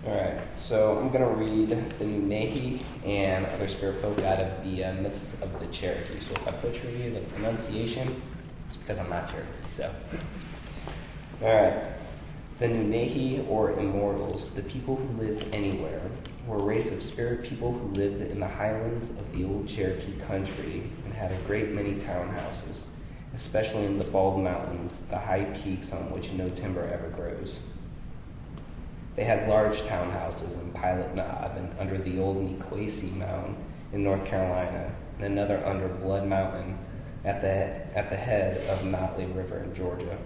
Alright, so I'm going to read the Nunehi and other spirit folk out of the Myths of the Cherokee. So if I butcher the pronunciation, it's because I'm not Cherokee, so. Alright, the Nunehi, or Immortals, the people who live anywhere, were a race of spirit people who lived in the highlands of the old Cherokee country and had a great many townhouses, especially in the Bald Mountains, the high peaks on which no timber ever grows. They had large townhouses in Pilot Knob and under the old Niquosi Mound in North Carolina, and another under Blood Mountain at the head of Notley River in Georgia.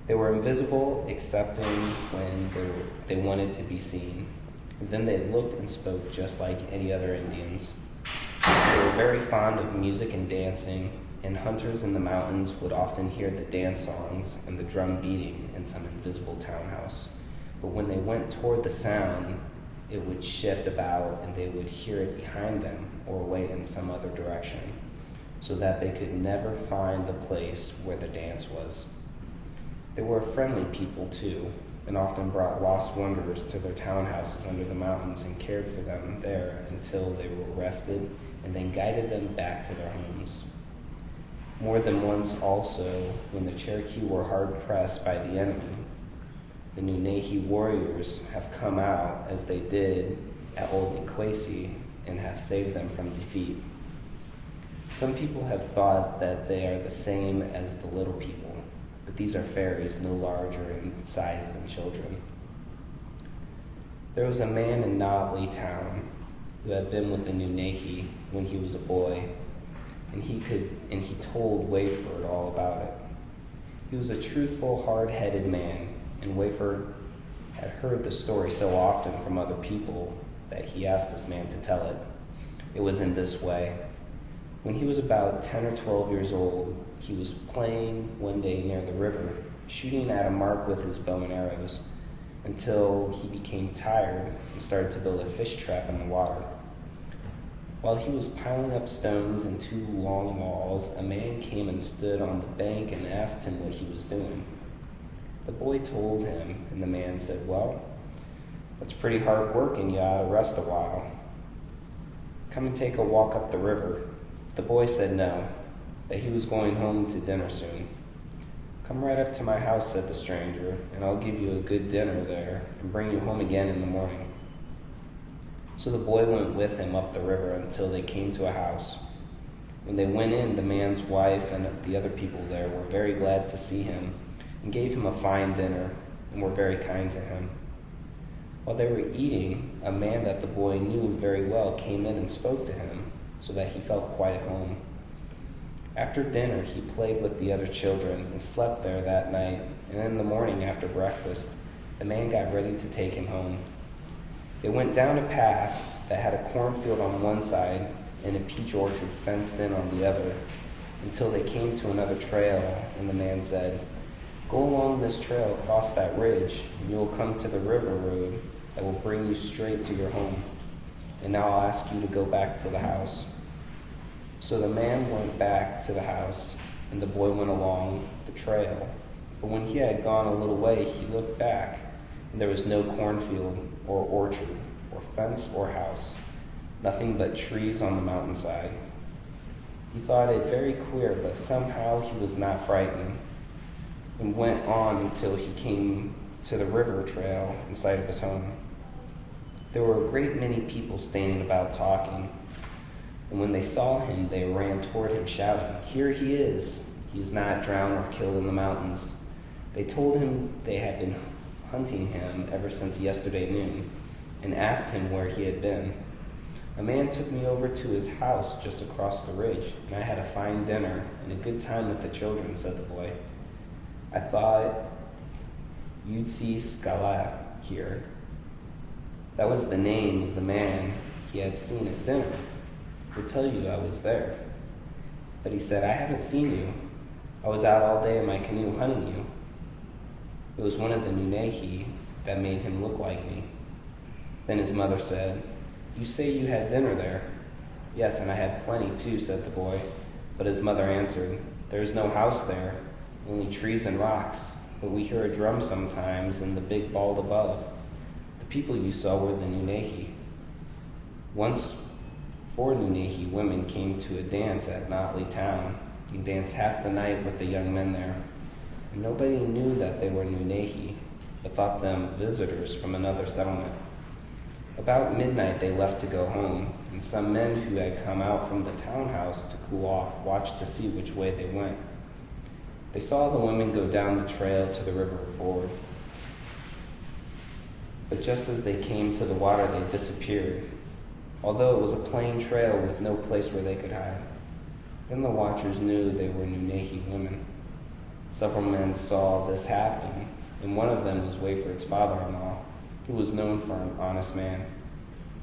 They were invisible excepting when they wanted to be seen. And then they looked and spoke just like any other Indians. They were very fond of music and dancing, and hunters in the mountains would often hear the dance songs and the drum beating in some invisible townhouse. But when they went toward the sound, it would shift about and they would hear it behind them or away in some other direction, so that they could never find the place where the dance was. They were friendly people too, and often brought lost wanderers to their townhouses under the mountains and cared for them there until they were rested and then guided them back to their homes. More than once also, when the Cherokee were hard-pressed by the enemy, the Nunehi warriors have come out as they did at Old Niquosi and have saved them from defeat. Some people have thought that they are the same as the little people, but these are fairies no larger in size than children. There was a man in Notley town who had been with the Nunehi when he was a boy, and he told Wayford all about it. He was a truthful, hard-headed man, and Wayford had heard the story so often from other people that he asked this man to tell it. It was in this way. When he was about 10 or 12 years old, he was playing one day near the river, shooting at a mark with his bow and arrows, until he became tired and started to build a fish trap in the water. While he was piling up stones in two long walls, a man came and stood on the bank and asked him what he was doing. The boy told him, and the man said, "Well, that's pretty hard work and you ought to rest a while. Come and take a walk up the river." The boy said no, that he was going home to dinner soon. "Come right up to my house," said the stranger, "and I'll give you a good dinner there and bring you home again in the morning." So the boy went with him up the river until they came to a house. When they went in, the man's wife and the other people there were very glad to see him and gave him a fine dinner and were very kind to him. While they were eating, a man that the boy knew very well came in and spoke to him, so that he felt quite at home. After dinner, he played with the other children and slept there that night, and in the morning after breakfast, the man got ready to take him home. They went down a path that had a cornfield on one side and a peach orchard fenced in on the other, until they came to another trail, and the man said, "Go along this trail across that ridge, and you will come to the river road that will bring you straight to your home. And now I'll ask you to go back to the house." So the man went back to the house, and the boy went along the trail. But when he had gone a little way, he looked back, and there was no cornfield or orchard or fence or house, nothing but trees on the mountainside. He thought it very queer, but somehow he was not frightened, and went on until he came to the river trail in sight of his home. There were a great many people standing about talking, and when they saw him, they ran toward him, shouting, "Here he is! He is not drowned or killed in the mountains." They told him they had been hunting him ever since yesterday noon, and asked him where he had been. "A man took me over to his house just across the ridge, and I had a fine dinner and a good time with the children," said the boy. "I thought you'd see Scala here." That was the name of the man he had seen at dinner. "He'll tell you I was there." But he said, "I haven't seen you. I was out all day in my canoe hunting you." It was one of the Nunehi that made him look like me. Then his mother said, "You say you had dinner there?" "Yes, and I had plenty too," said the boy. But his mother answered, "There is no house there, only trees and rocks, but we hear a drum sometimes in the big bald above. The The people you saw were the Nunehi. Once, 4 Nunehi women came to a dance at Notley Town and danced half the night with the young men there. And nobody knew that they were Nunehi, but thought them visitors from another settlement. About midnight they left to go home, and some men who had come out from the townhouse to cool off watched to see which way they went. They saw the women go down the trail to the river ford. But just as they came to the water, they disappeared, although it was a plain trail with no place where they could hide. Then the watchers knew they were Nunehi women. Several men saw this happen, and one of them was Wayford's father-in-law, who was known for an honest man.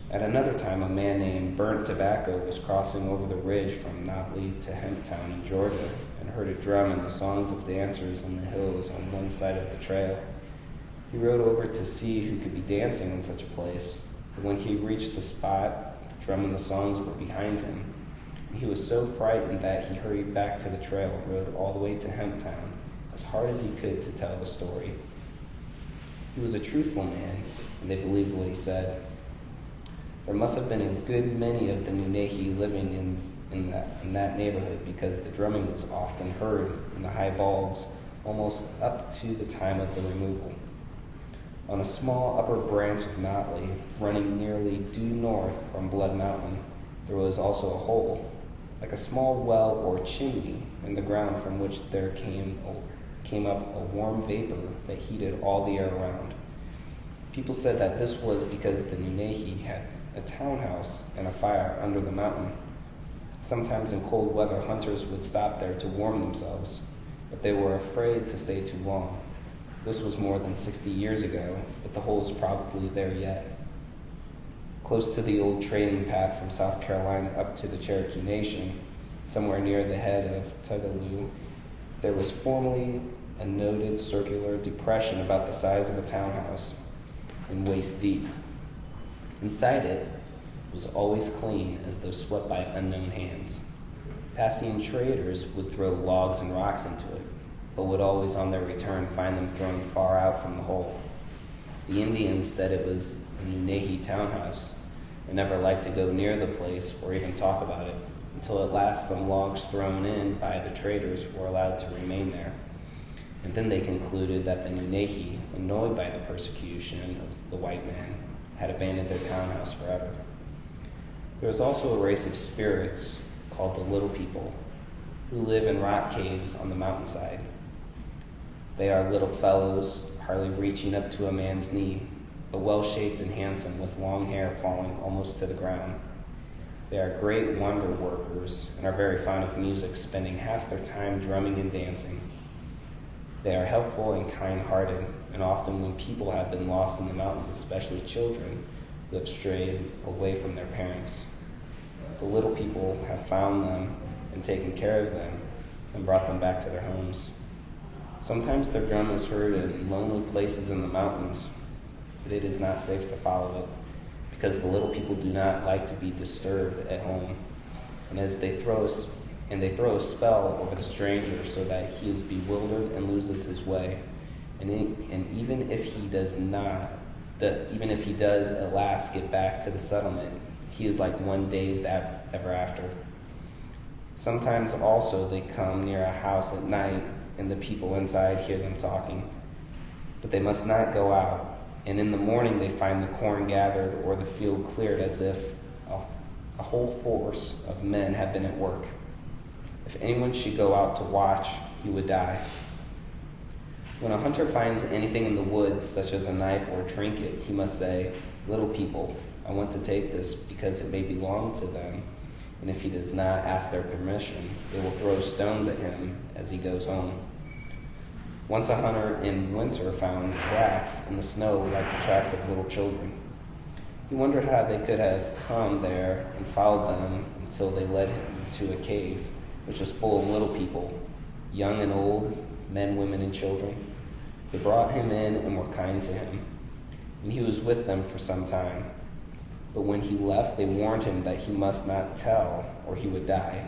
At another time, a man named Burnt Tobacco was crossing over the ridge from Notley to Hemptown in Georgia and heard a drum and the songs of dancers in the hills on one side of the trail. He rode over to see who could be dancing in such a place, but when he reached the spot, the drum and the songs were behind him. He was so frightened that he hurried back to the trail and rode all the way to Hemptown, as hard as he could to tell the story. He was a truthful man, and they believed what he said. There must have been a good many of the Nunehi living in that neighborhood, because the drumming was often heard in the high balds almost up to the time of the removal. On a small upper branch of Notley, running nearly due north from Blood Mountain, there was also a hole, like a small well or chimney in the ground, from which there came up a warm vapor that heated all the air around. People said that this was because the Nunehi had a townhouse and a fire under the mountain. Sometimes in cold weather, hunters would stop there to warm themselves, but they were afraid to stay too long. This was more than 60 years ago, but the hole is probably there yet. Close to the old trading path from South Carolina up to the Cherokee Nation, somewhere near the head of Selu, there was formerly a noted circular depression about the size of a townhouse and waist deep. Inside it was always clean, as though swept by unknown hands. Passing traders would throw logs and rocks into it, but would always on their return find them thrown far out from the hole. The Indians said it was a Nunehi townhouse, and never liked to go near the place or even talk about it, until at last some logs thrown in by the traders were allowed to remain there. And then they concluded that the Nunehi, annoyed by the persecution of the white man, had abandoned their townhouse forever. There is also a race of spirits called the Little People, who live in rock caves on the mountainside. They are little fellows, hardly reaching up to a man's knee, but well-shaped and handsome, with long hair falling almost to the ground. They are great wonder workers and are very fond of music, spending half their time drumming and dancing. They are helpful and kind-hearted, and often when people have been lost in the mountains, especially children who have strayed away from their parents, the Little People have found them and taken care of them and brought them back to their homes. Sometimes their drum is heard in lonely places in the mountains, but it is not safe to follow it, because the Little People do not like to be disturbed at home, and they throw a spell over the stranger so that he is bewildered and loses his way. And even if he does at last get back to the settlement, he is like one dazed ever after. Sometimes also they come near a house at night, and the people inside hear them talking. But they must not go out, and in the morning they find the corn gathered or the field cleared, as if a whole force of men have been at work. If anyone should go out to watch, he would die. When a hunter finds anything in the woods, such as a knife or a trinket, he must say, "Little People, I want to take this because it may belong to them." And if he does not ask their permission, they will throw stones at him as he goes home. Once a hunter in winter found tracks in the snow like the tracks of little children. He wondered how they could have come there, and followed them until they led him to a cave, which was full of little people, young and old, men, women, and children. They brought him in and were kind to him, and he was with them for some time. But when he left, they warned him that he must not tell, or he would die.